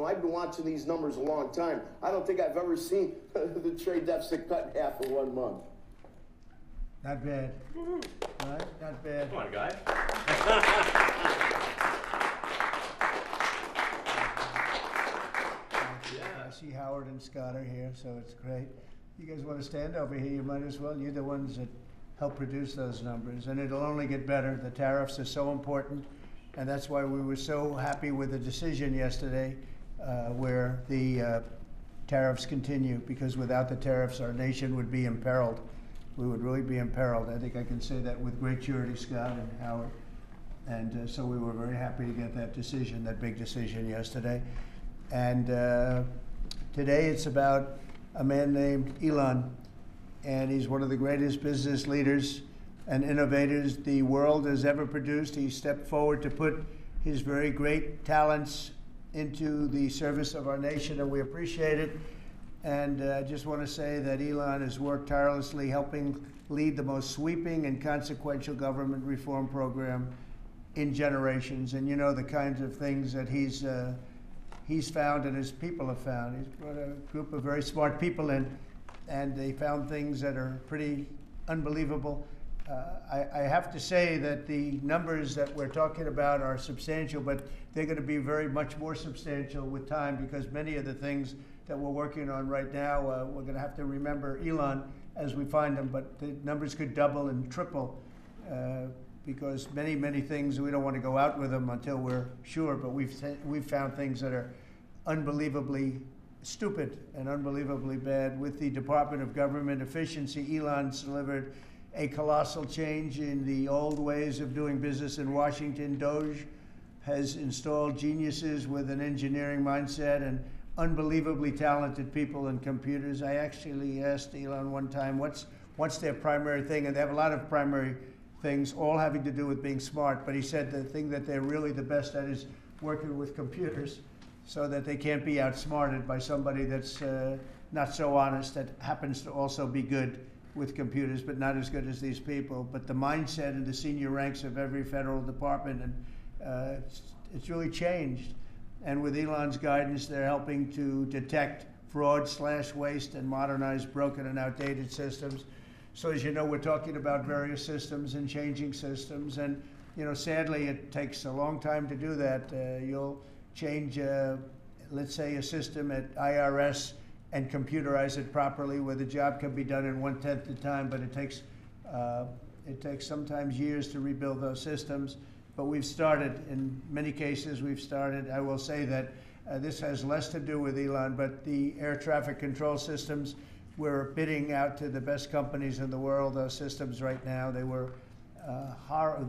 I've been watching these numbers a long time. I don't think I've ever seen the trade deficit cut in half in 1 month. Not bad. Right? Not bad. Come on, guy. I see Howard and Scott are here, so it's great. You guys want to stand over here? You might as well. You're the ones that help produce those numbers, and it'll only get better. The tariffs are so important, and that's why we were so happy with the decision yesterday where the tariffs continue, because without the tariffs, our nation would be imperiled. We would really be imperiled. I think I can say that with great surety, Scott and Howard. And so we were very happy to get that decision, that big decision yesterday. And today it's about a man named Elon, and he's one of the greatest business leaders and innovators the world has ever produced. He stepped forward to put his very great talents into the service of our nation, and we appreciate it. And I just want to say that Elon has worked tirelessly helping lead the most sweeping and consequential government reform program in generations. And you know the kinds of things that he's found and his people have found. He's brought a group of very smart people in, and they found things that are pretty unbelievable. I have to say that the numbers that we're talking about are substantial, but they're going to be very much more substantial with time, because many of the things that we're working on right now, we're going to have to remember Elon as we find them, but the numbers could double and triple because many things, we don't want to go out with them until we're sure, but we've found things that are unbelievably stupid and unbelievably bad. With the Department of Government Efficiency, Elon's delivered a colossal change in the old ways of doing business in Washington. DOGE has installed geniuses with an engineering mindset and unbelievably talented people in computers. I actually asked Elon one time, what's their primary thing? And they have a lot of primary things, all having to do with being smart. But he said the thing that they're really the best at is working with computers, so that they can't be outsmarted by somebody that's not so honest, that happens to also be good with computers, but not as good as these people. But the mindset in the senior ranks of every federal department, and it's really changed. And with Elon's guidance, they're helping to detect fraud, slash waste, and modernize broken and outdated systems. So as you know, we're talking about various systems and changing systems. And you know, sadly, it takes a long time to do that. You'll change, let's say, a system at IRS and computerize it properly, where the job can be done in 1/10 the time, but it takes sometimes years to rebuild those systems. But we've started, in many cases we've started. I will say that this has less to do with Elon, but the air traffic control systems, we're bidding out to the best companies in the world, those systems right now. They were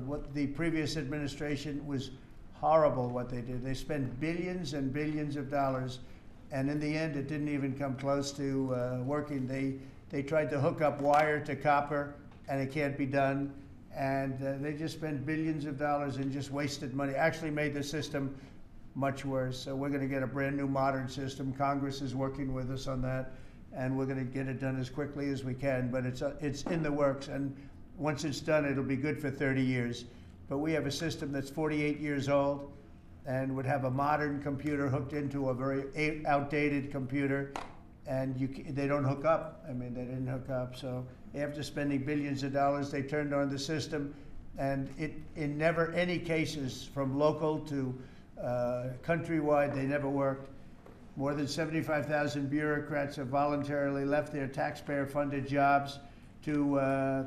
what the previous administration was horrible what they did. They spent billions and billions of dollars, and in the end it didn't even come close to working. They tried to hook up wire to copper, and it can't be done. And they just spent billions of dollars and just wasted money, actually made the system much worse. So we're going to get a brand new modern system. Congress is working with us on that, and we're going to get it done as quickly as we can. But it's in the works, and once it's done, it'll be good for 30 years. But we have a system that's 48 years old and would have a modern computer hooked into a very outdated computer, and they don't hook up. I mean, they didn't hook up. So after spending billions of dollars, they turned on the system, and in never any cases, from local to countrywide, they never worked. More than 75,000 bureaucrats have voluntarily left their taxpayer-funded jobs to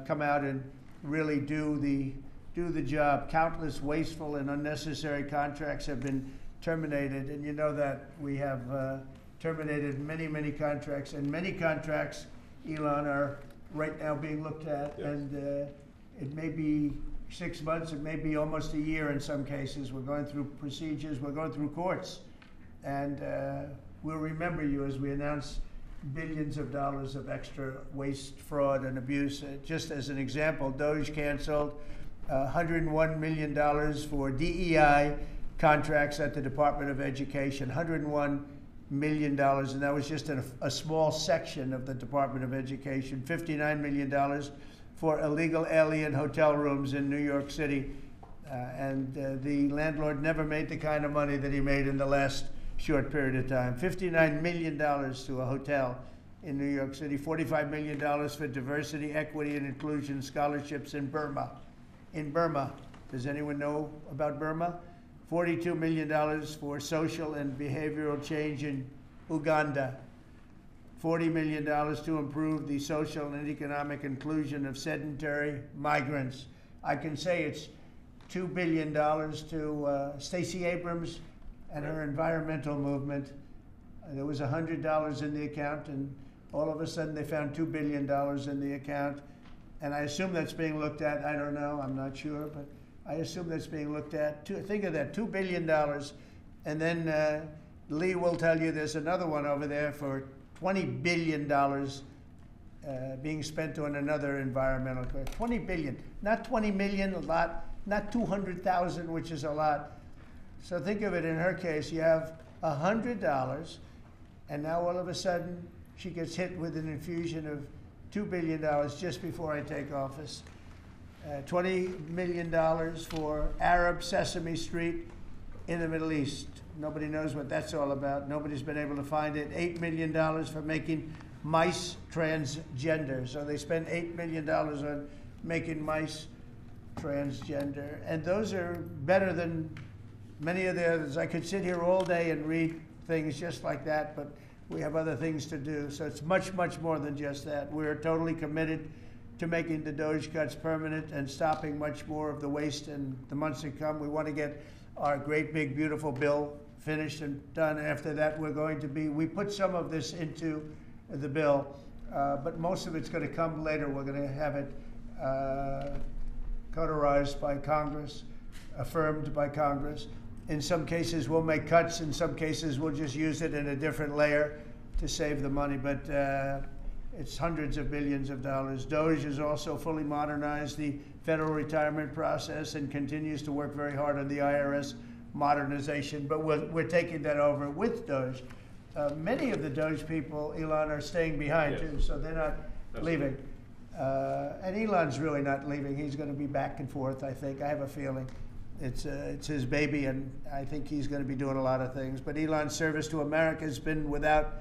come out and really do the job. Countless wasteful and unnecessary contracts have been terminated, and you know that we have terminated many contracts, and many contracts, Elon, are right now being looked at. Yes. And it may be 6 months, it may be almost a year in some cases. We're going through procedures, we're going through courts, and we'll remember you as we announce billions of dollars of extra waste, fraud, and abuse. Just as an example, DOGE canceled $101 million for DEI contracts at the Department of Education, $101 million, and that was just a small section of the Department of Education. $59 million for illegal alien hotel rooms in New York City, and the landlord never made the kind of money that he made in the last short period of time. $59 million to a hotel in New York City, $45 million for diversity, equity, and inclusion scholarships in Burma. In Burma, does anyone know about Burma? $42 million for social and behavioral change in Uganda. $40 million to improve the social and economic inclusion of sedentary migrants. I can say it's $2 billion to Stacey Abrams and her environmental movement. There was $100 in the account, and all of a sudden they found $2 billion in the account. And I assume that's being looked at. I don't know, I'm not sure, but I assume that's being looked at. Think of that, $2 billion. And then Lee will tell you there's another one over there for $20 billion being spent on another environmental cause. $20 billion, not 20 million, a lot, not 200,000, which is a lot. So think of it, in her case, you have $100, and now all of a sudden she gets hit with an infusion of $2 billion just before I take office. $20 million for Arab Sesame Street in the Middle East. Nobody knows what that's all about. Nobody's been able to find it. $8 million for making mice transgender. So they spend $8 million on making mice transgender. And those are better than many of the others. I could sit here all day and read things just like that, but we have other things to do. So it's much, much more than just that. We're totally committed to making the DOGE cuts permanent and stopping much more of the waste in the months to come. We want to get our great, big, beautiful bill finished and done. After that, we put some of this into the bill, but most of it's going to come later. We're going to have it cauterized by Congress, affirmed by Congress. In some cases, we'll make cuts. In some cases, we'll just use it in a different layer to save the money, but it's hundreds of billions of dollars. DOGE has also fully modernized the federal retirement process and continues to work very hard on the IRS modernization, but we're taking that over with DOGE. Many of the DOGE people, Elon, are staying behind too, so they're not leaving. And Elon's really not leaving. He's going to be back and forth, I think. I have a feeling. It's his baby, and I think he's going to be doing a lot of things. But Elon's service to America has been without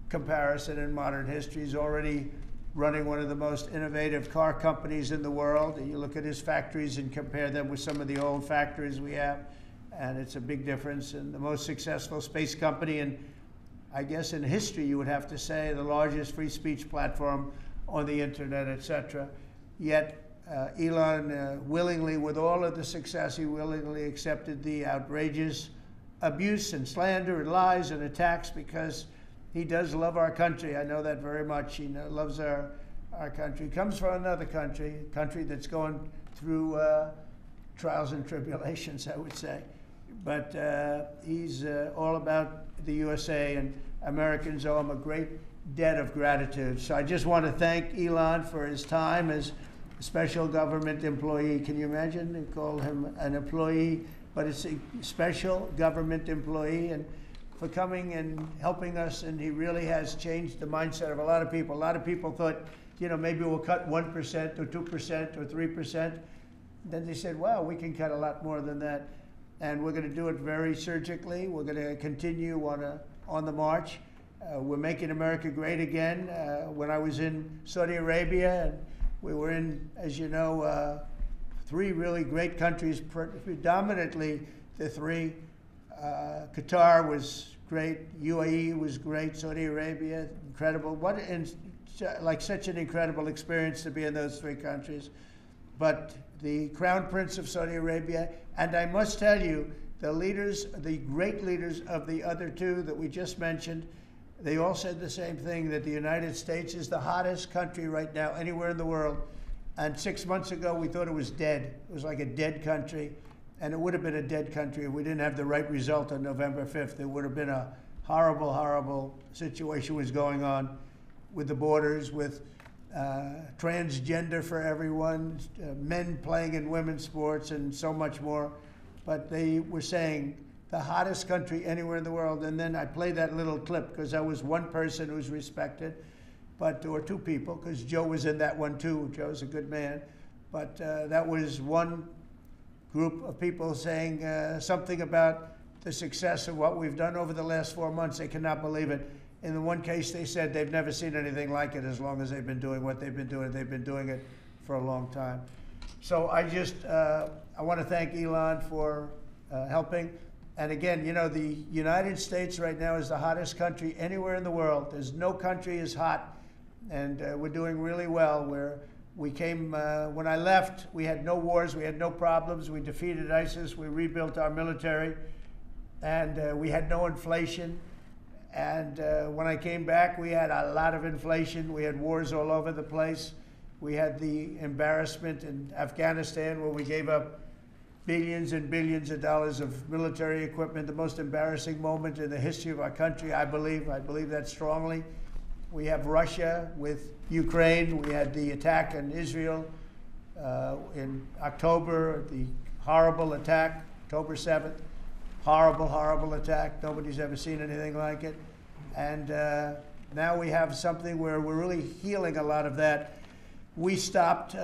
comparison in modern history. He's already running one of the most innovative car companies in the world. You look at his factories and compare them with some of the old factories we have, and it's a big difference. And the most successful space company, and I guess in history you would have to say the largest free speech platform on the internet, etc. Yet Elon willingly, with all of the success, he willingly accepted the outrageous abuse and slander and lies and attacks because he does love our country. I know that very much. He loves our country. He comes from another country, a country that's going through trials and tribulations, I would say. But he's all about the USA, and Americans owe him a great debt of gratitude. So I just want to thank Elon for his time as a special government employee. Can you imagine? They call him an employee, but it's a special government employee, and for coming and helping us, and he really has changed the mindset of a lot of people. A lot of people thought, maybe we'll cut 1% or 2% or 3%. Then they said, wow, we can cut a lot more than that. And we're going to do it very surgically. We're going to continue on the march. We're making America great again. When I was in Saudi Arabia, and we were in, as you know, 3 really great countries, predominantly the 3. Qatar was great, UAE was great, Saudi Arabia, incredible. Such an incredible experience to be in those 3 countries. But the Crown Prince of Saudi Arabia, and I must tell you, the great leaders of the other 2 that we just mentioned, they all said the same thing, that the United States is the hottest country right now anywhere in the world. And 6 months ago, we thought it was dead. It was like a dead country. And it would have been a dead country if we didn't have the right result on November 5th. It would have been a horrible, horrible situation was going on with the borders, with transgender for everyone, men playing in women's sports, and so much more. But they were saying the hottest country anywhere in the world. And then I played that little clip because I was one person who's respected, or 2 people, because Joe was in that one too. Joe's a good man. But that was one group of people saying something about the success of what we've done over the last 4 months. They cannot believe it. In the one case, they said they've never seen anything like it as long as they've been doing what they've been doing. They've been doing it for a long time. So I want to thank Elon for helping. And again, you know, the United States right now is the hottest country anywhere in the world. There's no country as hot, and we're doing really well. We came, when I left, we had no wars, we had no problems. We defeated ISIS, we rebuilt our military, and we had no inflation. And when I came back, we had a lot of inflation. We had wars all over the place. We had the embarrassment in Afghanistan where we gave up billions and billions of dollars of military equipment, the most embarrassing moment in the history of our country, I believe. I believe that strongly. We have Russia with Ukraine. We had the attack on Israel in October, the horrible attack, October 7th. Horrible, horrible attack. Nobody's ever seen anything like it. And now we have something where we're really healing a lot of that. We stopped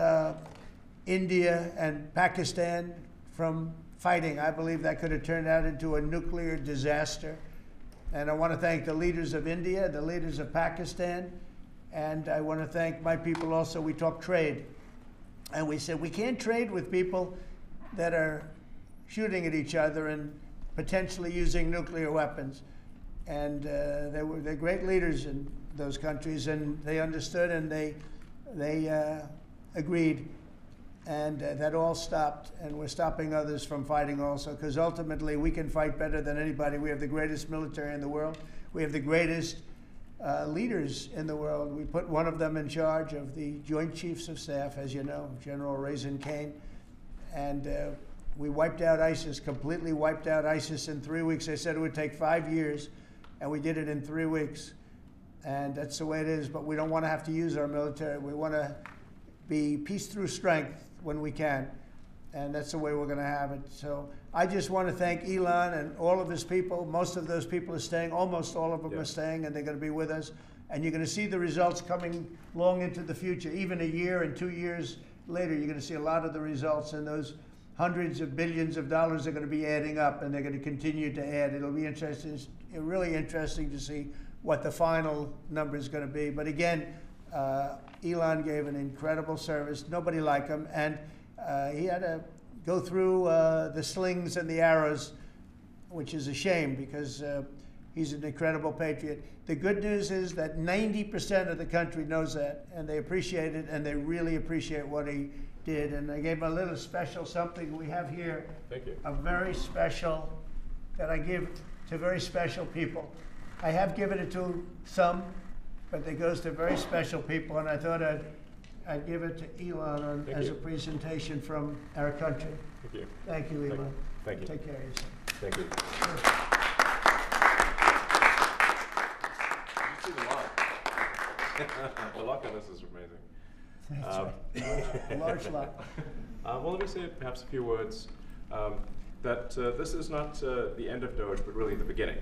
India and Pakistan from fighting. I believe that could have turned out into a nuclear disaster. And I want to thank the leaders of India, the leaders of Pakistan, and I want to thank my people also. We talked trade. And we said we can't trade with people that are shooting at each other and potentially using nuclear weapons. And they're great leaders in those countries, and they understood, and they agreed. And that all stopped, and we're stopping others from fighting also, because ultimately we can fight better than anybody. We have the greatest military in the world. We have the greatest leaders in the world. We put one of them in charge of the Joint Chiefs of Staff, as you know, General Raisin Kane. And we wiped out ISIS, completely wiped out ISIS in 3 weeks. They said it would take 5 years, and we did it in 3 weeks. And that's the way it is, but we don't want to have to use our military. We want to be peace through strength when we can, and that's the way we're going to have it. So I just want to thank Elon and all of his people. Most of those people are staying, almost all of them are staying, and they're going to be with us. And you're going to see the results coming long into the future. Even a year and 2 years later, you're going to see a lot of the results, and those hundreds of billions of dollars are going to be adding up, and they're going to continue to add. It'll be interesting, really interesting to see what the final number is going to be. But again, Elon gave an incredible service. Nobody like him, and he had to go through the slings and the arrows, which is a shame because he's an incredible patriot. The good news is that 90% of the country knows that, and they appreciate it, and they really appreciate what he did. And I gave him a little special something we have here. Thank you. A very special, that I give to very special people. I have given it to some, but it goes to very special people, and I thought I'd give it to Elon as a presentation from our country. Thank you. Thank you, Elon. Thank you. Take care of yourself. Thank you. You see the lot. The luck on this is amazing. That's right. A large lot. Well, let me say perhaps a few words that this is not the end of DOGE, but really the beginning.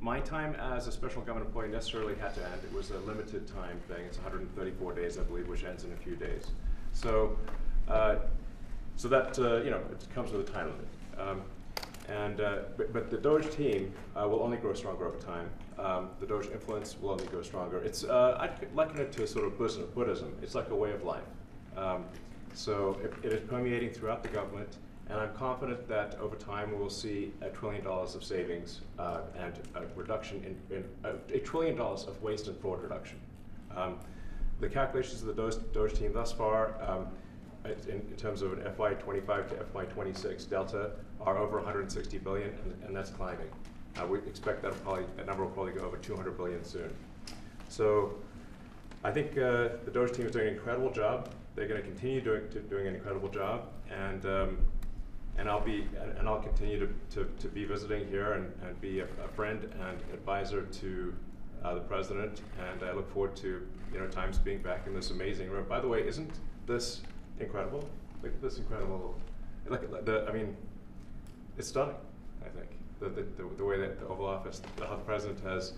My time as a special government employee necessarily had to end. It was a limited time thing. It's 134 days, I believe, which ends in a few days. So, so that you know, it comes with a time limit. But the DOGE team will only grow stronger over time. The DOGE influence will only grow stronger. It's I'd liken it to sort of Buddhism. It's like a way of life. So it is permeating throughout the government. And I'm confident that over time we will see $1 trillion of savings and a reduction in $1 trillion of waste and fraud reduction. The calculations of the DOGE team thus far, in terms of an FY25 to FY26 delta, are over 160 billion, and that's climbing. We expect that number will probably go over 200 billion soon. So I think the DOGE team is doing an incredible job. They're going to continue doing an incredible job, and I'll continue to be visiting here and be a friend and advisor to the president, and I look forward to times being back in this amazing room. By the way, isn't this incredible? Like this incredible, I mean, it's stunning. I think the way that the Oval Office, how the president has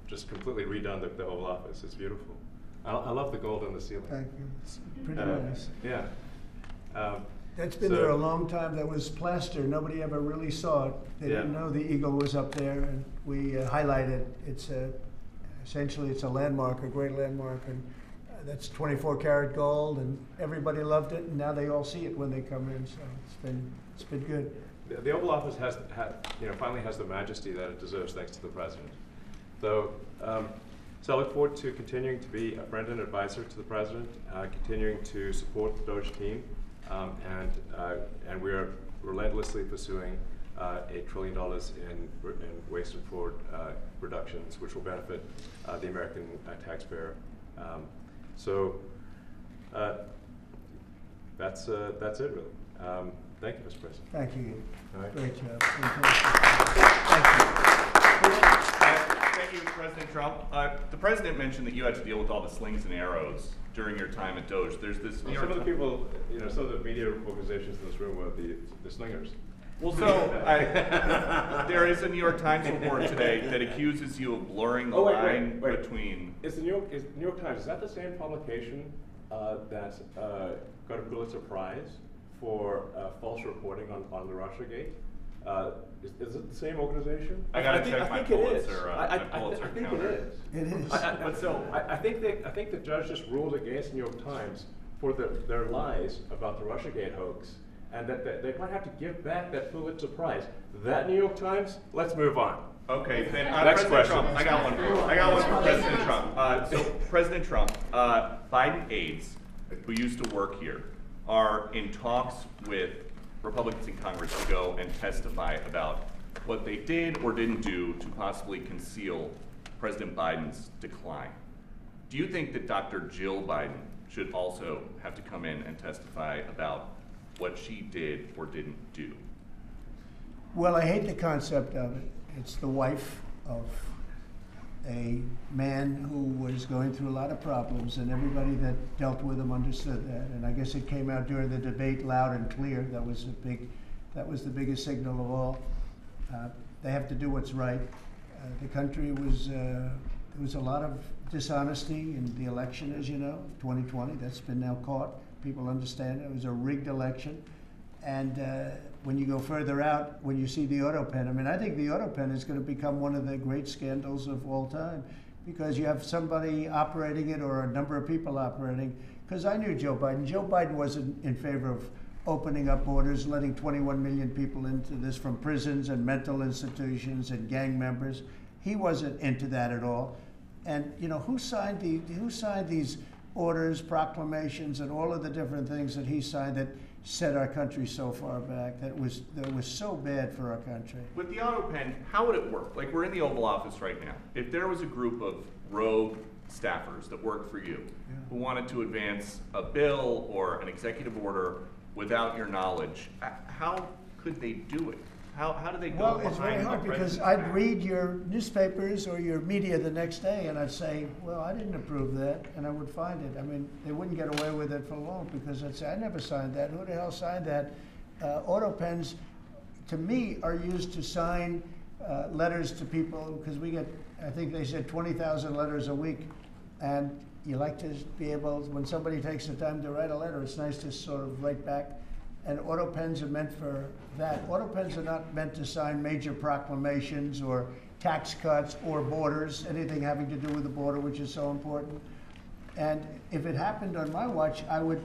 just completely redone the Oval Office. It's beautiful. I love the gold on the ceiling. Thank you. It's pretty nice. Yeah. That's been there a long time. That was plaster. Nobody ever really saw it. They didn't know the eagle was up there, and we highlighted. It's essentially it's a landmark, a great landmark, and that's 24 karat gold, and everybody loved it, and now they all see it when they come in. So it's been good. The Oval Office finally has the majesty that it deserves, thanks to the president. So I look forward to continuing to be a friend and advisor to the president, continuing to support the DOGE team, and we are relentlessly pursuing $8 trillion in waste and fraud reductions, which will benefit the American taxpayer. That's it, really. Thank you, Mr. President. Thank you. All right. Great job. Thank you, President Trump. The president mentioned that you had to deal with all the slings and arrows during your time at DOGE. There's this. Some of the people, some of the media organizations in this room were the slingers. Well, there is a New York Times report today that accuses you of blurring the line between. Is the New York Times, is that the same publication that got a Pulitzer Prize for false reporting on the Russiagate? Is it the same organization? I gotta check my Pulitzer. I think it is. It is. I think the judge just ruled against New York Times for their lies about the Russiagate hoax, and that they might have to give back that Pulitzer Prize. That New York Times. Let's move on. Okay, then Next President question. Trump, I got one for President Trump. So President Trump, Biden aides who used to work here are in talks with Republicans in Congress to go and testify about what they did or didn't do to possibly conceal President Biden's decline. Do you think that Dr. Jill Biden should also have to come in and testify about what she did or didn't do? Well, I hate the concept of it. It's the wife of a man who was going through a lot of problems, and everybody that dealt with him understood that. And I guess it came out during the debate loud and clear. That was the biggest signal of all. They have to do what's right. The country was there was a lot of dishonesty in the election, as you know, 2020. That's been now caught. People understand it was a rigged election. And when you go further out, when you see the Autopen, I mean, I think the Autopen is going to become one of the great scandals of all time, because you have somebody operating it or a number of people operating. Because I knew Joe Biden. Joe Biden wasn't in favor of opening up borders, letting 21 million people into this from prisons and mental institutions and gang members. He wasn't into that at all. And who signed these orders, proclamations, and all of the different things that he signed that set our country so far back, that was so bad for our country. With the Autopen, how would it work? Like, we're in the Oval Office right now. If there was a group of rogue staffers that work for you who wanted to advance a bill or an executive order without your knowledge, how could they do it? How do they go behind the president? Well, it's very hard, because I'd read your newspapers or your media the next day, and I'd say, well, I didn't approve that, and I would find it. I mean, they wouldn't get away with it for long, because I'd say, I never signed that. Who the hell signed that? Autopens, to me, are used to sign letters to people, because we get, I think they said 20,000 letters a week, and you like to be able, when somebody takes the time to write a letter, it's nice to sort of write back. And Autopens are meant for that. Autopens are not meant to sign major proclamations or tax cuts or borders, anything having to do with the border, which is so important. And if it happened on my watch, I would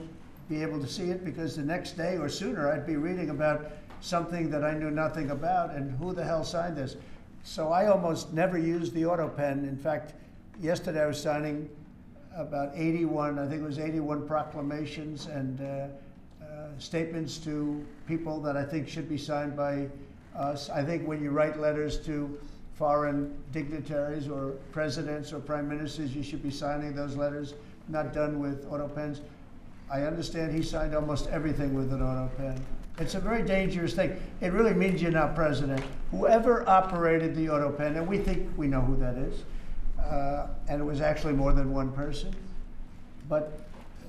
be able to see it, because the next day or sooner I'd be reading about something that I knew nothing about, and who the hell signed this? So I almost never used the Autopen. In fact, yesterday I was signing about 81, I think it was 81 proclamations and statements to people that I think should be signed by us. I think when you write letters to foreign dignitaries or presidents or prime ministers, you should be signing those letters, not done with Autopens. I understand he signed almost everything with an Autopen. It's a very dangerous thing. It really means you're not president. Whoever operated the Autopen, and we think we know who that is, and it was actually more than one person, but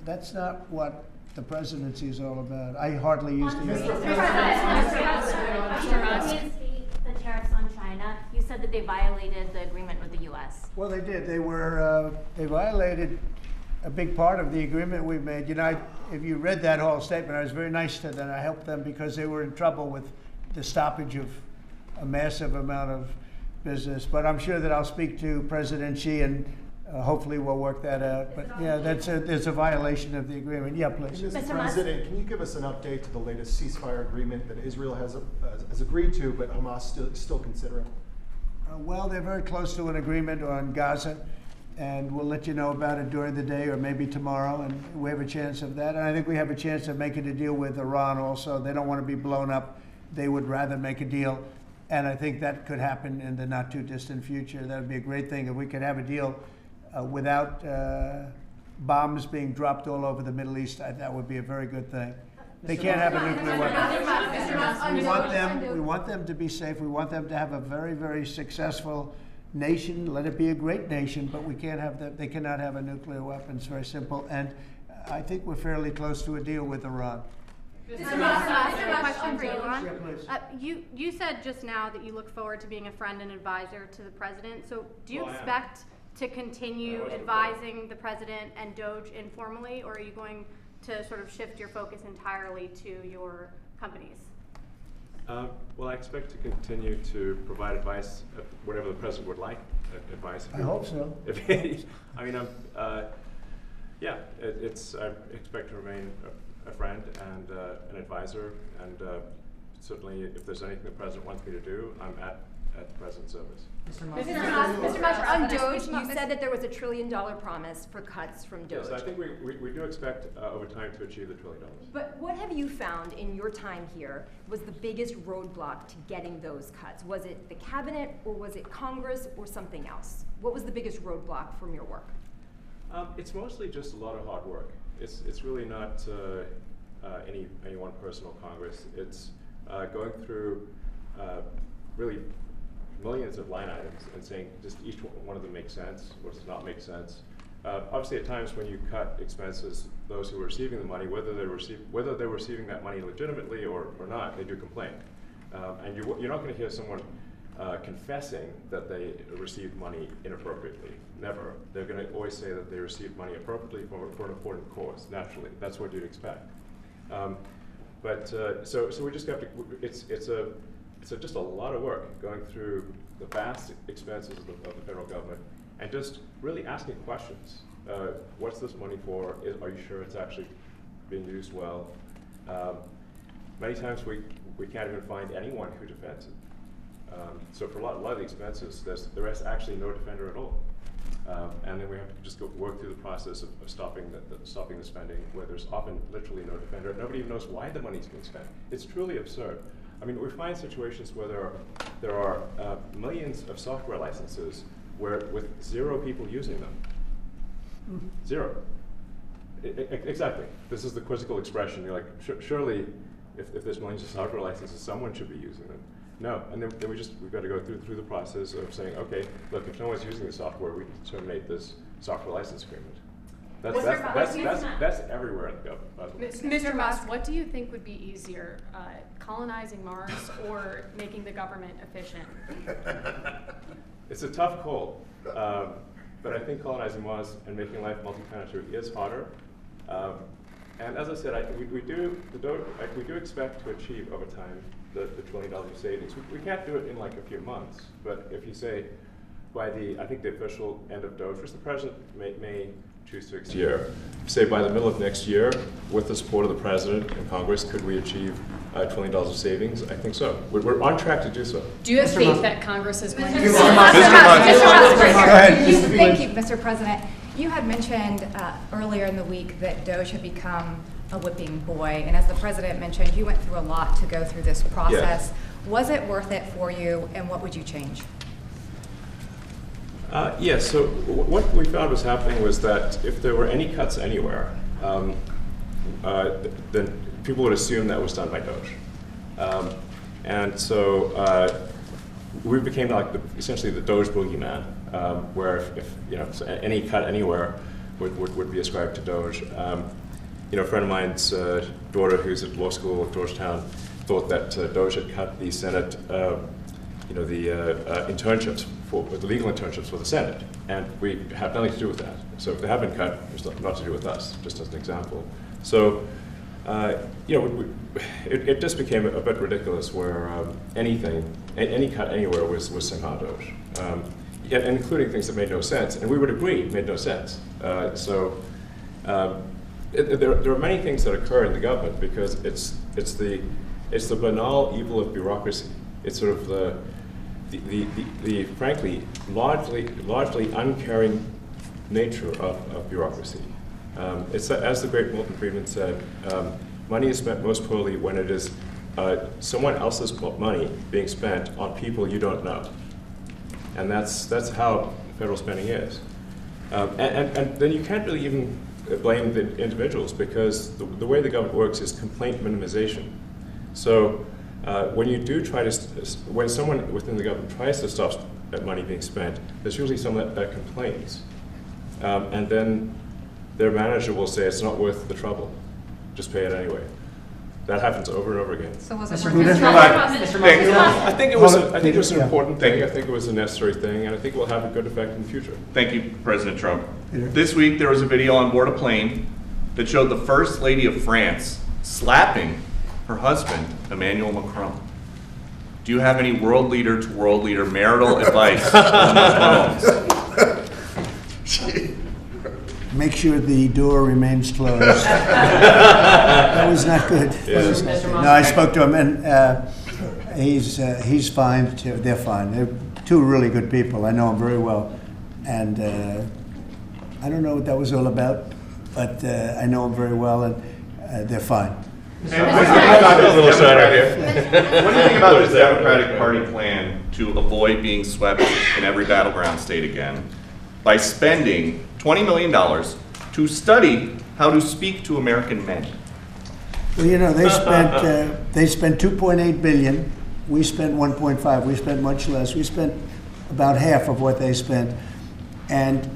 that's not what the presidency is all about. I hardly use the Mr. President, the tariffs on China, you said that they violated the agreement with the U.S. Well, they did. They violated a big part of the agreement we've made. You know, if you read that whole statement, I was very nice to them. I helped them because they were in trouble with the stoppage of a massive amount of business. But I'm sure that I'll speak to President Xi and hopefully we'll work that out. But yeah, there's a violation of the agreement. Yeah, please. Mr. Mr. President, can you give us an update to the latest ceasefire agreement that Israel has agreed to, but Hamas still considering? Well, they're very close to an agreement on Gaza, and we'll let you know about it during the day or maybe tomorrow, and we have a chance of that. And I think we have a chance of making a deal with Iran also. They don't want to be blown up. They would rather make a deal, and I think that could happen in the not too distant future. That would be a great thing if we could have a deal without bombs being dropped all over the Middle East. That would be a very good thing. They can't have a nuclear weapon. We want them to be safe. We want them to have a very, very successful nation. Let it be a great nation, but we can't have that. They cannot have a nuclear weapon. It's very simple. And I think we're fairly close to a deal with Iran. Mr. Musk, I have a question for Elon. Yeah, please. You said just now that you look forward to being a friend and advisor to the president. So do you expect to continue advising the president and DOGE informally, or are you going to sort of shift your focus entirely to your companies? Well, I expect to continue to provide advice, whatever the president would like advice. I hope so. I mean, yeah, I expect to remain a friend and an advisor, and certainly if there's anything the president wants me to do, I'm at the president's service. Mr. Musk, on DOGE, you said that there was $1 trillion promise for cuts from DOGE. Yes, I think we do expect over time to achieve the $1 trillion. But what have you found in your time here was the biggest roadblock to getting those cuts? Was it the cabinet, or was it Congress, or something else? What was the biggest roadblock from your work? It's mostly just a lot of hard work. It's really not any one person or Congress. It's going through really millions of line items and saying just each one of them makes sense or does not make sense. Obviously, at times when you cut expenses, those who are receiving the money, whether they're receiving that money legitimately or not, they do complain. And you're not going to hear someone confessing that they received money inappropriately. Never. They're going to always say that they received money appropriately for an important cause. Naturally, that's what you'd expect. So we just have to. It's just a lot of work going through the vast expenses of the federal government and just really asking questions. What's this money for? Are you sure it's actually being used well? Many times we can't even find anyone who defends it. So for a lot of the expenses, there is actually no defender at all. And then we have to just work through the process of stopping the spending, where there's often literally no defender. Nobody even knows why the money's being spent. It's truly absurd. I mean, we find situations where there are millions of software licenses with 0 people using them. 0. Exactly. This is the quizzical expression. You're like, surely, if there's millions of software licenses, someone should be using them. No, and then we've got to go through the process of saying, okay, look, if no one's using the software, we can terminate this software license agreement. That's everywhere in the government, by the way. Mr. Musk, what do you think would be easier, colonizing Mars or making the government efficient? It's a tough call, but I think colonizing Mars and making life multi-planetary is harder. And as I said, we do expect to achieve over time the $1 trillion of savings. We can't do it in like a few months, but if you say by the official end of DOGE, which the president may choose to next year, say by the middle of next year, with the support of the president and Congress, could we achieve $1 trillion of savings? I think so. We're on track to do so. Do you have faith that Congress is going to? Thank you, Mr. President. You had mentioned earlier in the week that DOGE had become a whipping boy, and as the president mentioned, you went through a lot to go through this process. Yeah. Was it worth it for you, and what would you change? Yes, so what we found was happening was that if there were any cuts anywhere, then people would assume that was done by DOGE. And so we became like essentially the DOGE boogeyman, where if any cut anywhere would be ascribed to DOGE. A friend of mine's daughter, who's at law school at Georgetown, thought that DOGE had cut the Senate, the internships with the legal internships for the Senate, and we have nothing to do with that. So if they have been cut, it's not to do with us, just as an example. So, you know, it just became a bit ridiculous where any cut anywhere was somehow DOGE, and including things that made no sense, and we would agree made no sense. There are many things that occur in the government because it's the banal evil of bureaucracy. It's sort of the frankly largely uncaring nature of bureaucracy. It's as the great Milton Friedman said, money is spent most poorly when it is someone else's money being spent on people you don't know, and that's how federal spending is. And then you can't really even blame the individuals because the way the government works is complaint minimization. So when you do try to, when someone within the government tries to stop that money being spent, there's usually someone that complains. And then their manager will say it's not worth the trouble, just pay it anyway. That happens over and over again. So was it Mr. worth Musk. I think it was an important thing. I think it was a necessary thing, and I think it will have a good effect in the future. Thank you, President Trump. Peter? This week there was a video on board a plane that showed the First Lady of France slapping her husband, Emmanuel Macron. Do you have any world leader to world leader marital advice on those phones? Make sure the door remains closed. That was not good. Yeah. No, I spoke to him, and he's fine too. They're fine. They're two really good people. I know them very well, and I don't know what that was all about, but I know them very well, and they're fine. What do you think about this Democratic Party plan to avoid being swept in every battleground state again by spending $20 million to study how to speak to American men? Well, you know, they spent 2.8 billion. We spent 1.5. We spent much less. We spent about half of what they spent, and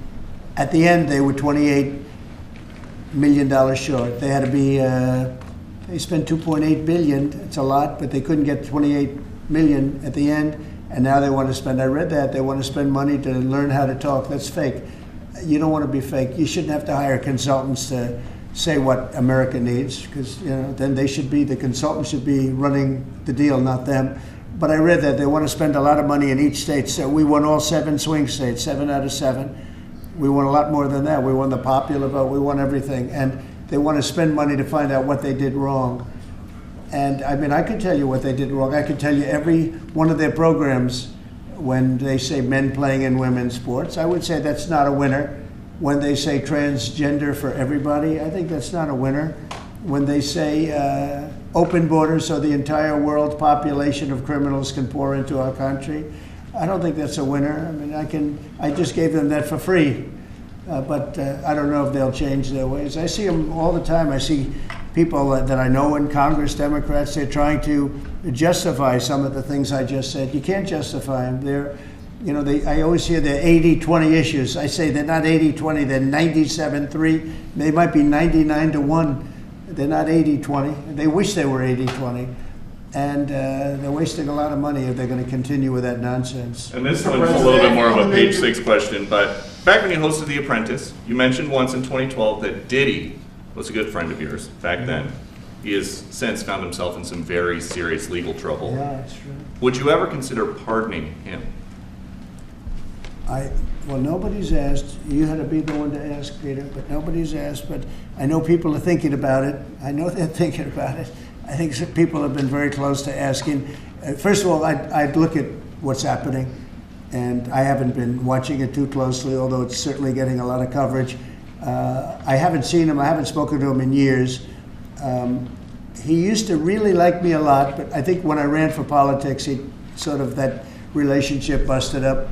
at the end they were $28 million short. They had to be. They spent 2.8 billion. It's a lot, but they couldn't get 28 million at the end, and now they want to spend. I read that they want to spend money to learn how to talk. That's fake. You don't want to be fake. You shouldn't have to hire consultants to say what America needs, because then the consultants should be running the deal, not them. But I read that they want to spend a lot of money in each state. So we won all 7 swing states, 7 out of 7. We won a lot more than that. We won the popular vote. We won everything, and they want to spend money to find out what they did wrong. And I mean, I could tell you what they did wrong. I could tell you every one of their programs. When they say men playing in women's sports, I would say that's not a winner. When they say transgender for everybody, I think that's not a winner. When they say open borders so the entire world population of criminals can pour into our country, I don't think that's a winner. I mean, I just gave them that for free, but I don't know if they'll change their ways. I see them all the time. I see people that I know in Congress, Democrats, they're trying to justify some of the things I just said. You can't justify them. I always hear they're 80-20 issues. I say they're not 80-20, they're 97-3. They might be 99-1. They're not 80-20. They wish they were 80-20. And they're wasting a lot of money if they're going to continue with that nonsense. And this one's a little bit more of a page 6 question, but back when you hosted The Apprentice, you mentioned once in 2012 that Diddy was a good friend of yours back then. He has since found himself in some very serious legal trouble. Yeah, that's true. Would you ever consider pardoning him? Well, nobody's asked. You had to be the one to ask, Peter, but nobody's asked. But I know people are thinking about it. I know they're thinking about it. I think some people have been very close to asking. First of all, I'd look at what's happening, and I haven't been watching it too closely, although it's certainly getting a lot of coverage. I haven't seen him. I haven't spoken to him in years. He used to really like me a lot, but I think when I ran for politics, that relationship busted up.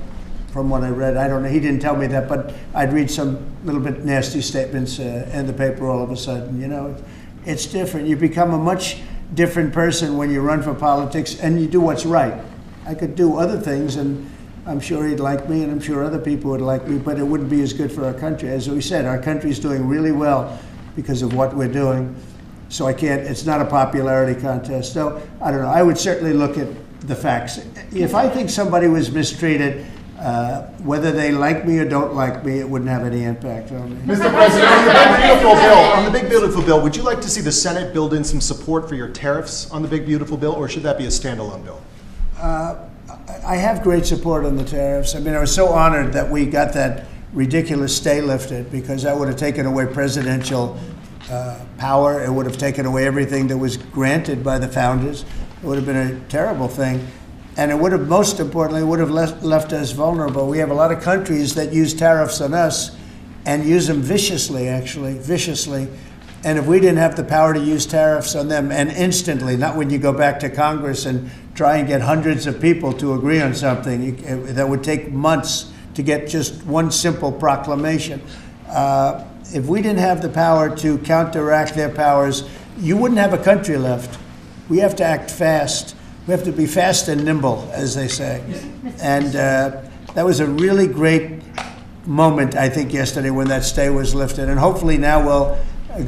From what I read, I don't know. He didn't tell me that, but I'd read some little bit nasty statements in the paper all of a sudden. It's different. You become a much different person when you run for politics and you do what's right. I could do other things, and I'm sure he'd like me, and I'm sure other people would like me, but it wouldn't be as good for our country. As we said, our country's doing really well because of what we're doing. So it's not a popularity contest. So I don't know. I would certainly look at the facts. If I think somebody was mistreated, Whether they like me or don't like me, it wouldn't have any impact on me. Mr. President, on the big beautiful bill, would you like to see the Senate build in some support for your tariffs on the big beautiful bill, or should that be a standalone bill? I have great support on the tariffs. I mean, I was so honored that we got that ridiculous stay lifted, because that would have taken away presidential power. It would have taken away everything that was granted by the founders. It would have been a terrible thing. And it would have, most importantly, would have left us vulnerable. We have a lot of countries that use tariffs on us and use them viciously, actually, viciously. And if we didn't have the power to use tariffs on them, and instantly, not when you go back to Congress and try and get hundreds of people to agree on something, that would take months to get just one simple proclamation. If we didn't have the power to counteract their powers, you wouldn't have a country left. We have to act fast. We have to be fast and nimble, as they say. And that was a really great moment, I think, yesterday when that stay was lifted. And hopefully now we'll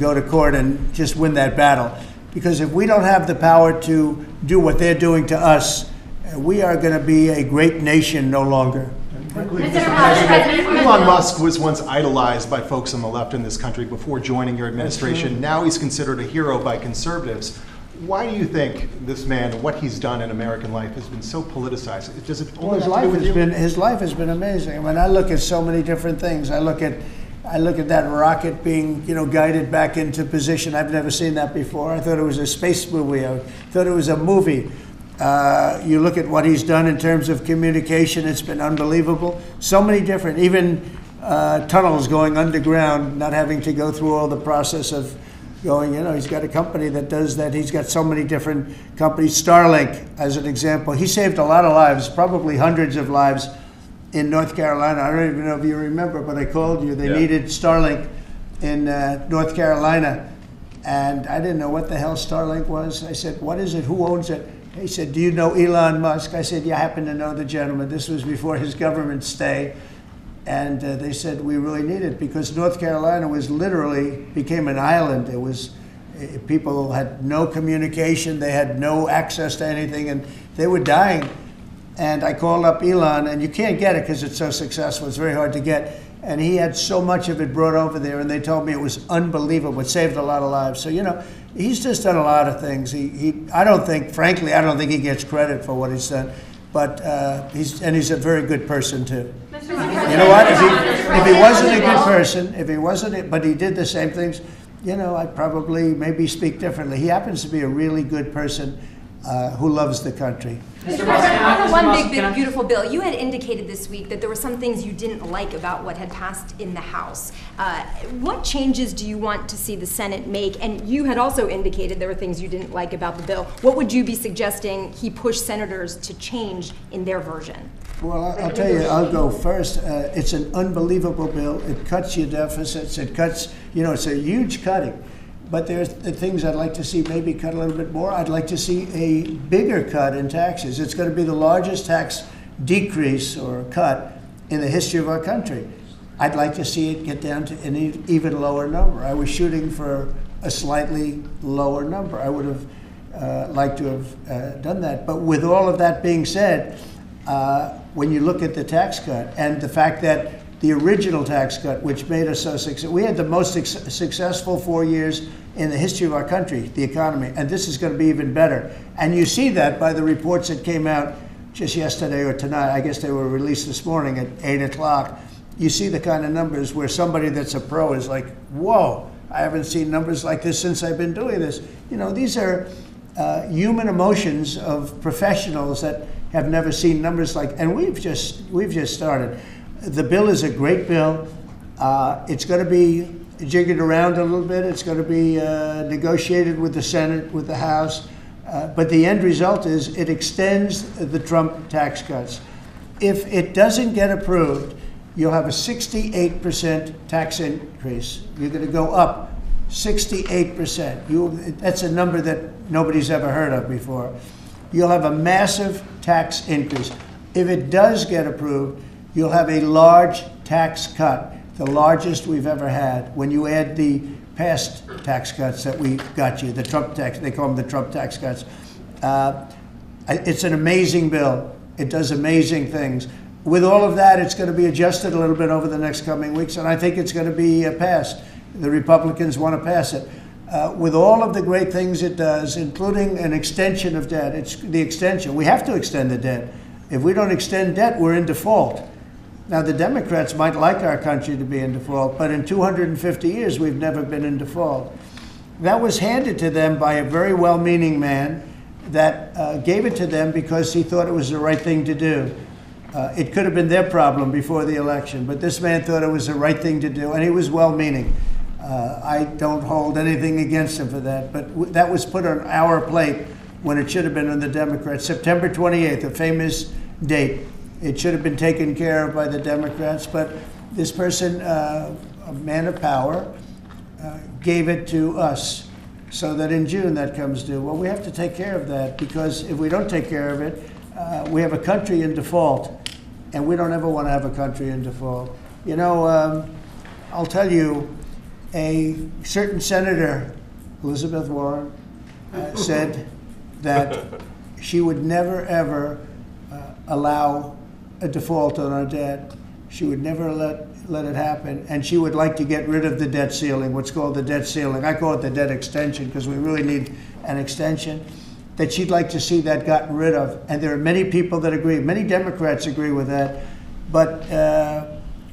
go to court and just win that battle. Because if we don't have the power to do what they're doing to us, we are going to be a great nation no longer. Elon Musk was once idolized by folks on the left in this country before joining your administration. Now he's considered a hero by conservatives. Why do you think this man, what he's done in American life, has been so politicized? Does it only have to do with you? His life has been amazing. I mean, I look at so many different things. I look at that rocket being, guided back into position. I've never seen that before. I thought it was a space movie. I thought it was a movie. You look at what he's done in terms of communication. It's been unbelievable. So many different, even tunnels going underground, not having to go through all the process of going, he's got a company that does that. He's got so many different companies. Starlink, as an example. He saved a lot of lives, probably hundreds of lives in North Carolina. I don't even know if you remember, but I called you. They needed Starlink in North Carolina. And I didn't know what the hell Starlink was. I said, what is it? Who owns it? He said, do you know Elon Musk? I said, yeah, I happen to know the gentleman. This was before his government stay. And they said, we really need it, because North Carolina was literally became an island. It was, people had no communication. They had no access to anything, and they were dying. And I called up Elon, and you can't get it because it's so successful. It's very hard to get. And he had so much of it brought over there, and they told me it was unbelievable. It saved a lot of lives. So, he's just done a lot of things. I don't think he gets credit for what he's done. But he's a very good person too. You know what? If he wasn't a good person, but he did the same things, I'd probably maybe speak differently. He happens to be a really good person who loves the country. Mr. President, on the one big, beautiful bill, you had indicated this week that there were some things you didn't like about what had passed in the House. What changes do you want to see the Senate make? And you had also indicated there were things you didn't like about the bill. What would you be suggesting he push senators to change in their version? Well, I'll tell you, I'll go first. It's an unbelievable bill. It cuts your deficits. It cuts, it's a huge cutting. But there's the things I'd like to see maybe cut a little bit more. I'd like to see a bigger cut in taxes. It's going to be the largest tax decrease or cut in the history of our country. I'd like to see it get down to an even lower number. I was shooting for a slightly lower number. I would have liked to have done that. But with all of that being said, when you look at the tax cut and the fact that the original tax cut, which made us so successful, we had the most successful 4 years in the history of our country, the economy, and this is going to be even better. And you see that by the reports that came out just yesterday or tonight. I guess they were released this morning at 8 o'clock. You see the kind of numbers where somebody that's a pro is like, whoa, I haven't seen numbers like this since I've been doing this. These are human emotions of professionals that have never seen numbers like, and we've just started. The bill is a great bill. It's going to be jiggered around a little bit. It's going to be negotiated with the Senate, with the House. But the end result is it extends the Trump tax cuts. If it doesn't get approved, you'll have a 68% tax increase. You're going to go up 68%. That's a number that nobody's ever heard of before. You'll have a massive tax increase. If it does get approved, you'll have a large tax cut, the largest we've ever had. When you add the past tax cuts that we got you, the Trump tax, they call them the Trump tax cuts. It's an amazing bill. It does amazing things. with all of that, it's going to be adjusted a little bit over the next coming weeks, and I think it's going to be passed. The Republicans want to pass it. With all of the great things it does, including an extension of debt, it's the extension. We have to extend the debt. If we don't extend debt, we're in default. Now, the Democrats might like our country to be in default, but in 250 years, we've never been in default. That was handed to them by a very well-meaning man that gave it to them because he thought it was the right thing to do. It could have been their problem before the election, but this man thought it was the right thing to do, and he was well-meaning. I don't hold anything against him for that, but that was put on our plate when it should have been on the Democrats. September 28th, a famous date. It should have been taken care of by the Democrats, but this person, a man of power, gave it to us so that in June that comes due. Well, we have to take care of that, because if we don't take care of it, we have a country in default, and we don't ever want to have a country in default. You know, I'll tell you, a certain senator, Elizabeth Warren, said that she would never, ever allow a default on our debt. She would never let it happen, and she would like to get rid of the debt ceiling, what's called the debt ceiling. I call it the debt extension because we really need an extension, that she'd like to see that gotten rid of. And there are many people that agree. Many Democrats agree with that. But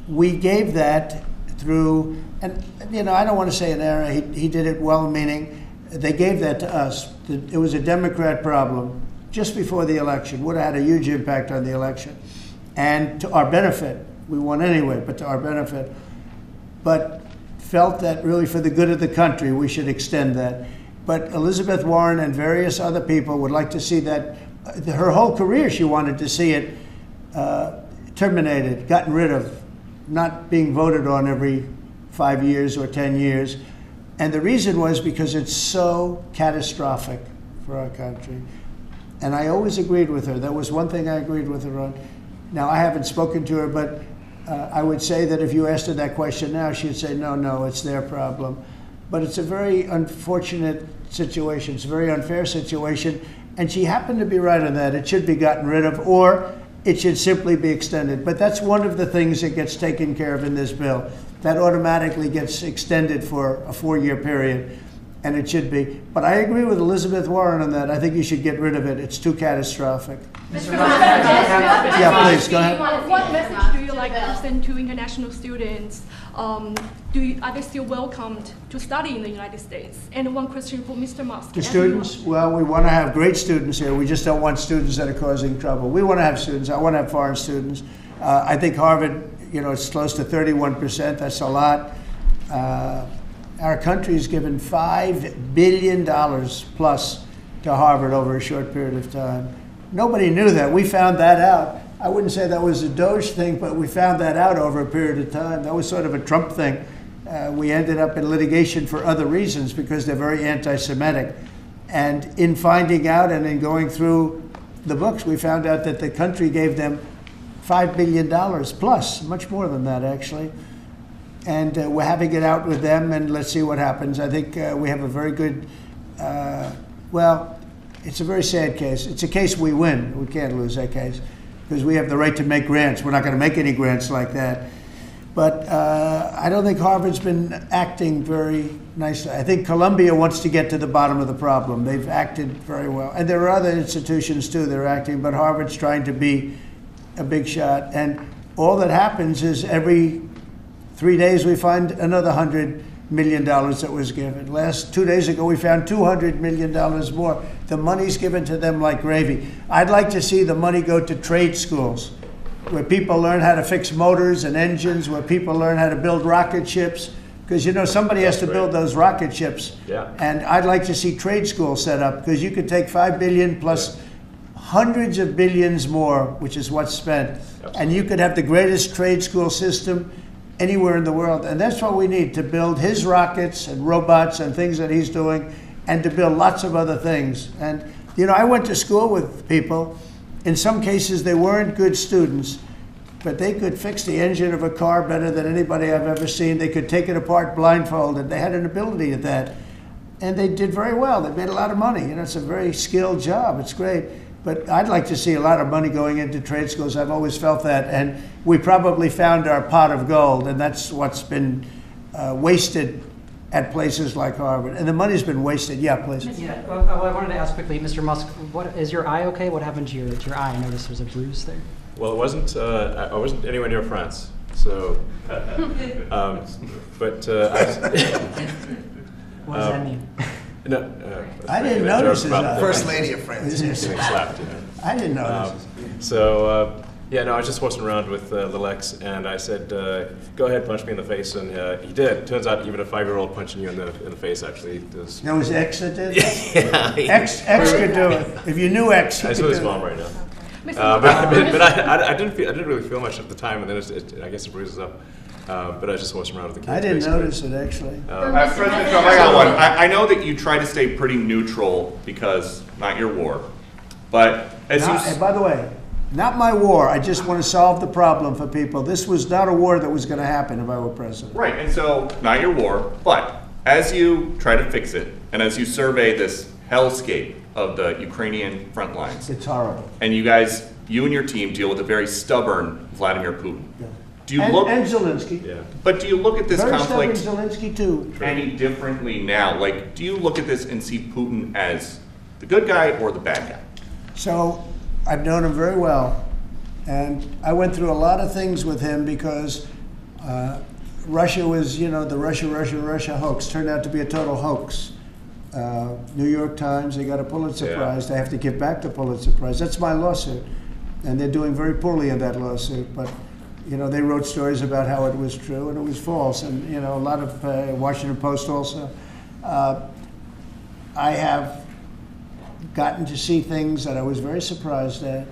we gave that through, and you know, I don't want to say an error. He did it well-meaning. They gave that to us. It was a Democrat problem just before the election. Would have had a huge impact on the election. And to our benefit, we won anyway, but to our benefit. But felt that really for the good of the country, we should extend that. But Elizabeth Warren and various other people would like to see that. Her whole career, she wanted to see it terminated, gotten rid of, not being voted on every 5 years or 10 years. And the reason was because it's so catastrophic for our country. And I always agreed with her. That was one thing I agreed with her on. Now, I haven't spoken to her, but I would say that if you asked her that question now, she'd say, no, it's their problem. But it's a very unfortunate situation. It's a very unfair situation. And she happened to be right on that. It should be gotten rid of, or it should simply be extended. But that's one of the things that gets taken care of in this bill. That automatically gets extended for a 4-year period, and it should be. But I agree with Elizabeth Warren on that. I think you should get rid of it. It's too catastrophic. Yeah, please, go ahead. What message do you like to send to international students? Are they still welcomed to study in the United States? And one question for Mr. Musk. The students? Well, we want to have great students here. We just don't want students that are causing trouble. We want to have students. I want to have foreign students. I think Harvard, you know, it's close to 31%. That's a lot. Our country's given $5 billion plus to Harvard over a short period of time. Nobody knew that. We found that out. I wouldn't say that was a DOGE thing, but we found that out over a period of time. That was sort of a Trump thing. We ended up in litigation for other reasons because they're very anti-Semitic. And in finding out and in going through the books, we found out that the country gave them $5 billion plus, much more than that, actually. And we're having it out with them, and let's see what happens. I think we have a very good, well, it's a very sad case. It's a case we win. We can't lose that case because we have the right to make grants. We're not going to make any grants like that. But I don't think Harvard's been acting very nicely. I think Columbia wants to get to the bottom of the problem. They've acted very well. And there are other institutions, too, that are acting, but Harvard's trying to be a big shot. And all that happens is every 3 days we find another $100 million that was given. 2 days ago, we found $200 million more. The money's given to them like gravy. I'd like to see the money go to trade schools, where people learn how to fix motors and engines, where people learn how to build rocket ships, because, you know, somebody has to build those rocket ships. Yeah. And I'd like to see trade schools set up, because you could take $5 billion plus hundreds of billions more, which is what's spent, and you could have the greatest trade school system anywhere in the world. And that's what we need, to build his rockets and robots and things that he's doing, and to build lots of other things. And, you know, I went to school with people. In some cases, they weren't good students, but they could fix the engine of a car better than anybody I've ever seen. They could take it apart blindfolded. They had an ability at that. And they did very well. They made a lot of money. You know, it's a very skilled job. It's great. But I'd like to see a lot of money going into trade schools. I've always felt that. And we probably found our pot of gold, and that's what's been wasted at places like Harvard. And the money's been wasted. Yeah, please. Yeah, well, I wanted to ask quickly, Mr. Musk, is your eye okay? What happened to your eye? I noticed there's a bruise there. Well, it wasn't. I wasn't anywhere near France, so. What does that mean? No, I didn't notice his eye. First lady of France. Getting slapped, you know. I didn't notice. Yeah, no, I was just horsing around with little X, and I said, "Go ahead, punch me in the face," and he did. Turns out, even a 5-year-old punching you in the face actually does. That was X that did? Yeah. X could do it. If you knew X, he I could saw his do mom it. right now. But I didn't really feel much at the time, and then I guess it bruises up. But I was just horsing around with the kids. I didn't basically. notice it, actually. President Trump, I got one. I know that you try to stay pretty neutral because not your war, but And by the way, not my war. I just want to solve the problem for people. This was not a war that was going to happen if I were president. Right, and so not your war, but as you try to fix it, and as you survey this hellscape of the Ukrainian front lines, It's horrible. and you and your team deal with a very stubborn Vladimir Putin. Yeah. Do you and look? And Zelensky. Yeah. But do you look at this Very conflict stubborn Zelensky too. any differently now? Like, do you look at this and see Putin as the good guy or the bad guy? So I've known him very well, and I went through a lot of things with him because Russia was, the Russia hoax turned out to be a total hoax. New York Times, they got a Pulitzer Prize. They have to give back the Pulitzer Prize. That's my lawsuit, and they're doing very poorly in that lawsuit. But they wrote stories about how it was true and it was false, and a lot of Washington Post also. I have gotten to see things that I was very surprised at.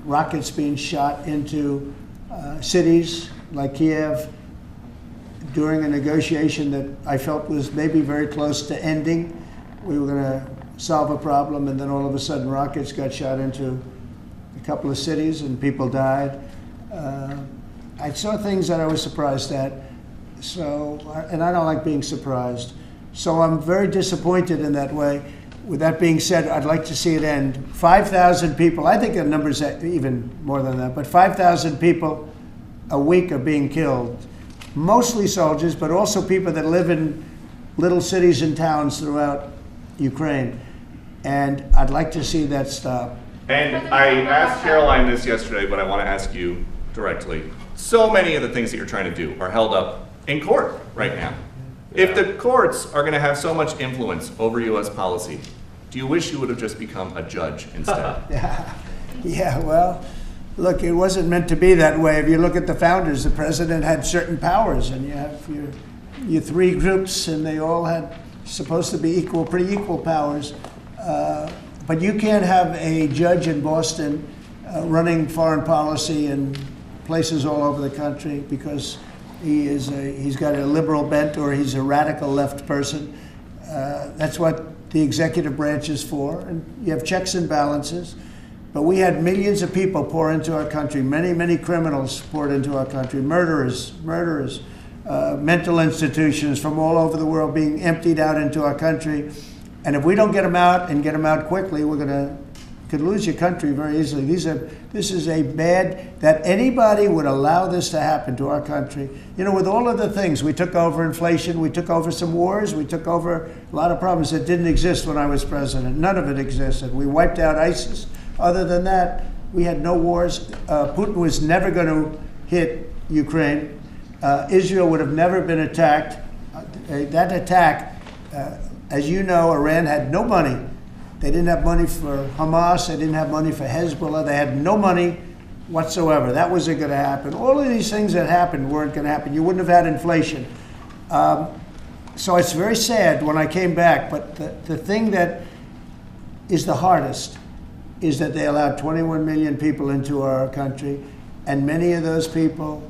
Rockets being shot into cities like Kiev during a negotiation that I felt was maybe very close to ending. We were going to solve a problem, and then all of a sudden rockets got shot into a couple of cities and people died. I saw things that I was surprised at, and I don't like being surprised. So I'm very disappointed in that way. With that being said, I'd like to see it end. 5,000 people, I think the number's even more than that, but 5,000 people a week are being killed. Mostly soldiers, but also people that live in little cities and towns throughout Ukraine. And I'd like to see that stop. And I asked Caroline this yesterday, but I want to ask you directly. So many of the things that you're trying to do are held up in court right now. If the courts are going to have so much influence over U.S. policy, do you wish you would have just become a judge instead? Yeah, well, look, it wasn't meant to be that way. If you look at the founders, the president had certain powers, and you have your three groups, and they all had supposed to be pretty equal powers. But you can't have a judge in Boston running foreign policy in places all over the country because he's got a liberal bent or he's a radical left person. That's what the executive branch is for, and you have checks and balances. But we had millions of people pour into our country, many criminals poured into our country, murderers, mental institutions from all over the world being emptied out into our country. And if we don't get them out and get them out quickly, could lose your country very easily. This is a bad, that anybody would allow this to happen to our country. With all of the things, we took over inflation, we took over some wars, we took over a lot of problems that didn't exist when I was president. None of it existed. We wiped out ISIS. Other than that, we had no wars. Putin was never going to hit Ukraine. Israel would have never been attacked. That attack, as you know, Iran had no money. They didn't have money for Hamas. They didn't have money for Hezbollah. They had no money whatsoever. That wasn't going to happen. All of these things that happened weren't going to happen. You wouldn't have had inflation. So it's very sad when I came back. But the thing that is the hardest is that they allowed 21 million people into our country, and many of those people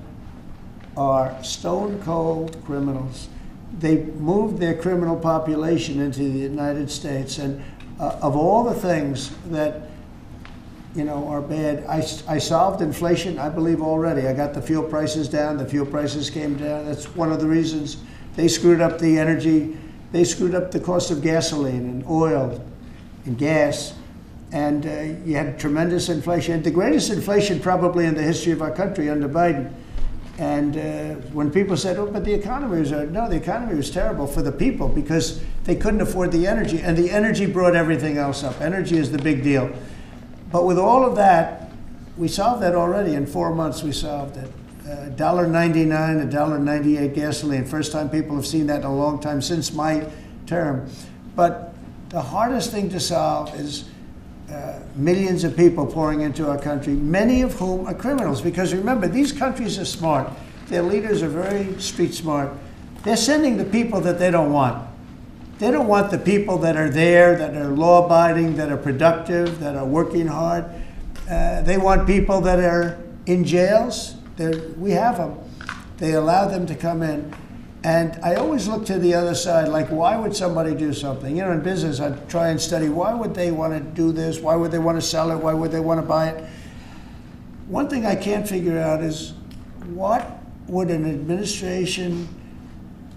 are stone-cold criminals. They moved their criminal population into the United States, and of all the things that are bad, I solved inflation, I believe, already. I got the fuel prices down. The fuel prices came down. That's one of the reasons. They screwed up the energy. They screwed up the cost of gasoline and oil and gas. And you had tremendous inflation, the greatest inflation probably in the history of our country under Biden. And when people said, oh, but the economy was, no, the economy was terrible for the people because they couldn't afford the energy. And the energy brought everything else up. Energy is the big deal. But with all of that, we solved that already. In 4 months, we solved it. $1.99, $1.98 gasoline. First time people have seen that in a long time since my term. But the hardest thing to solve is millions of people pouring into our country, many of whom are criminals. Because remember, these countries are smart. Their leaders are very street smart. They're sending the people that they don't want. They don't want the people that are there, that are law-abiding, that are productive, that are working hard. They want people that are in jails. We have them. They allow them to come in. And I always look to the other side, like, why would somebody do something? You know, in business, I try and study, why would they want to do this? Why would they want to sell it? Why would they want to buy it? One thing I can't figure out is, what would an administration,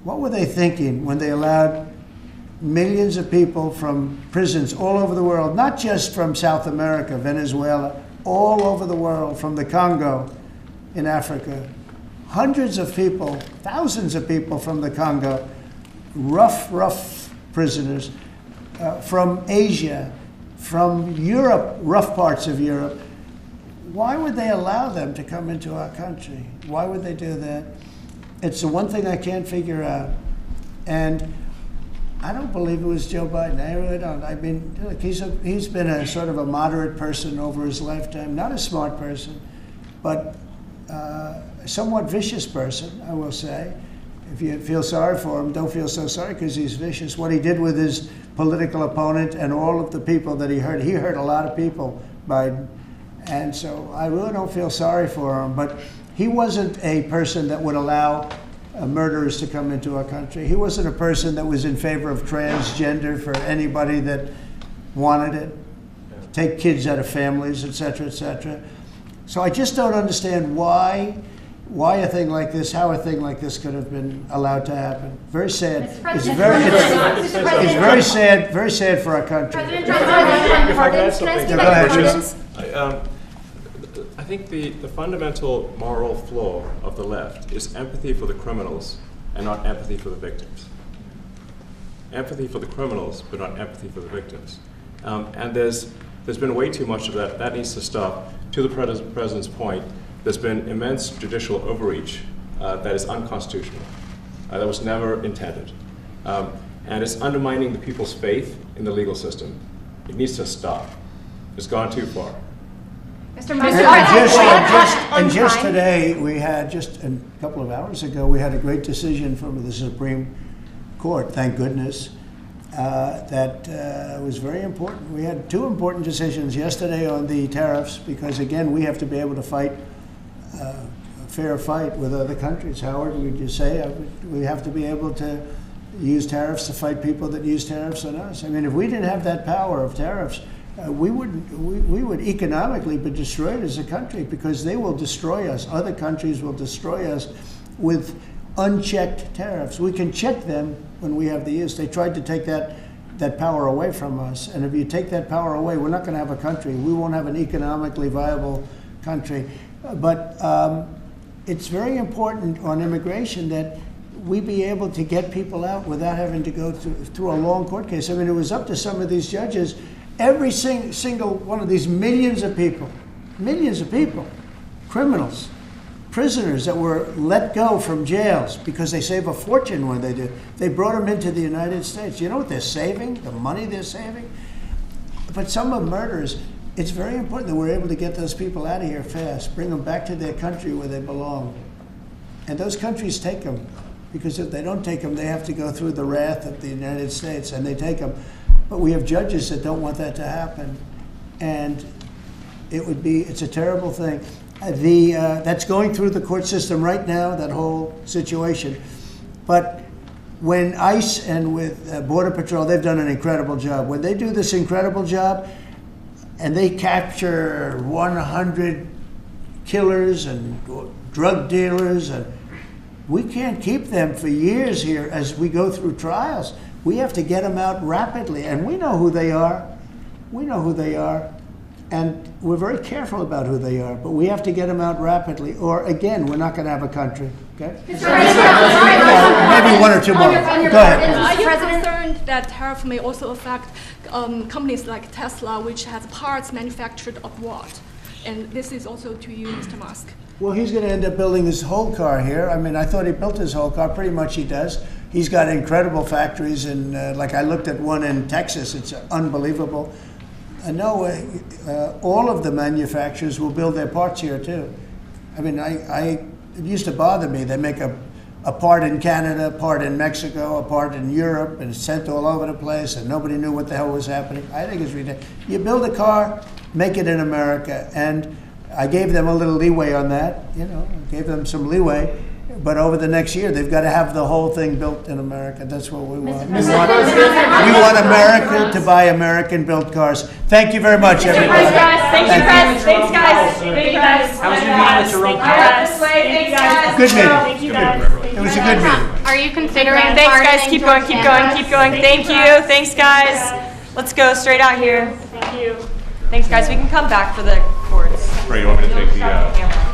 what were they thinking when they allowed millions of people from prisons all over the world, not just from South America, Venezuela, all over the world, from the Congo in Africa, hundreds of people, thousands of people from the Congo, rough prisoners, from Asia, from Europe, rough parts of Europe. Why would they allow them to come into our country? Why would they do that? It's the one thing I can't figure out. And I don't believe it was Joe Biden. I really don't. I mean, look, he's been a sort of a moderate person over his lifetime, not a smart person, but a somewhat vicious person, I will say. If you feel sorry for him, don't feel so sorry because he's vicious. What he did with his political opponent and all of the people that he hurt a lot of people, Biden. And so I really don't feel sorry for him. But he wasn't a person that would allow murderers to come into our country. He wasn't a person that was in favor of transgender for anybody that wanted it, take kids out of families, et cetera, et cetera. So I just don't understand why a thing like this, how a thing like this could have been allowed to happen. Very sad. It's very sad for our country. If I could add something, I think the fundamental moral flaw of the left is empathy for the criminals and not empathy for the victims. Empathy for the criminals, but not empathy for the victims. And there's been way too much of that. That needs to stop. To the president's point, there's been immense judicial overreach that is unconstitutional, that was never intended. And it's undermining the people's faith in the legal system. It needs to stop. It's gone too far. And just today, we had, just a couple of hours ago, we had a great decision from the Supreme Court, thank goodness, that was very important. We had two important decisions yesterday on the tariffs, because again, we have to be able to fight a fair fight with other countries. Howard, would you say we have to be able to use tariffs to fight people that use tariffs on us? I mean, if we didn't have that power of tariffs, we would economically be destroyed as a country, because they will destroy us. Other countries will destroy us with unchecked tariffs. We can check them when we have the use. They tried to take that power away from us. And if you take that power away, we're not going to have a country. We won't have an economically viable country. But it's very important on immigration that we be able to get people out without having to go through a long court case. I mean, it was up to some of these judges. Every single one of these millions of people, criminals, prisoners that were let go from jails because they save a fortune when they do. They brought them into the United States. You know what they're saving? The money they're saving? But some of murderers, it's very important that we're able to get those people out of here fast, bring them back to their country where they belong. And those countries take them, because if they don't take them, they have to go through the wrath of the United States, and they take them. But we have judges that don't want that to happen, and it's a terrible thing. That's going through the court system right now, that whole situation. But when ICE and with Border Patrol, they've done an incredible job. When they do this incredible job, and they capture 100 killers and drug dealers, and we can't keep them for years here as we go through trials. We have to get them out rapidly, and we know who they are. We know who they are, and we're very careful about who they are, but we have to get them out rapidly, or again, we're not going to have a country. Okay? Maybe one or two more. Go ahead. Are you concerned that tariff may also affect companies like Tesla, which has parts manufactured abroad? And this is also to you, Mr. Musk. Well, he's going to end up building his whole car here. I mean, I thought he built his whole car. Pretty much he does. He's got incredible factories, and like I looked at one in Texas. It's unbelievable. No, all of the manufacturers will build their parts here too. I mean, it used to bother me. They make a part in Canada, a part in Mexico, a part in Europe, and it's sent all over the place, and nobody knew what the hell was happening. I think it's ridiculous. You build a car, make it in America, and I gave them a little leeway on that. You know, gave them some leeway. But over the next year, they've got to have the whole thing built in America. That's what we want. We want America to buy American-built cars. Thank you very much, everybody. Thanks, guys. Thanks, guys. Thank you, guys. How was your meeting with Jerome Powell? Thanks, guys. Good meeting. Thank you, guys. It was a good meeting. Are you considering Thanks, guys. pardoning Keep going, George keep going, Santos? keep going. Thank you. Thanks, guys. Let's go straight out here. Thank you. Thanks, guys. We can come back for the chords. Right, you want me to take the,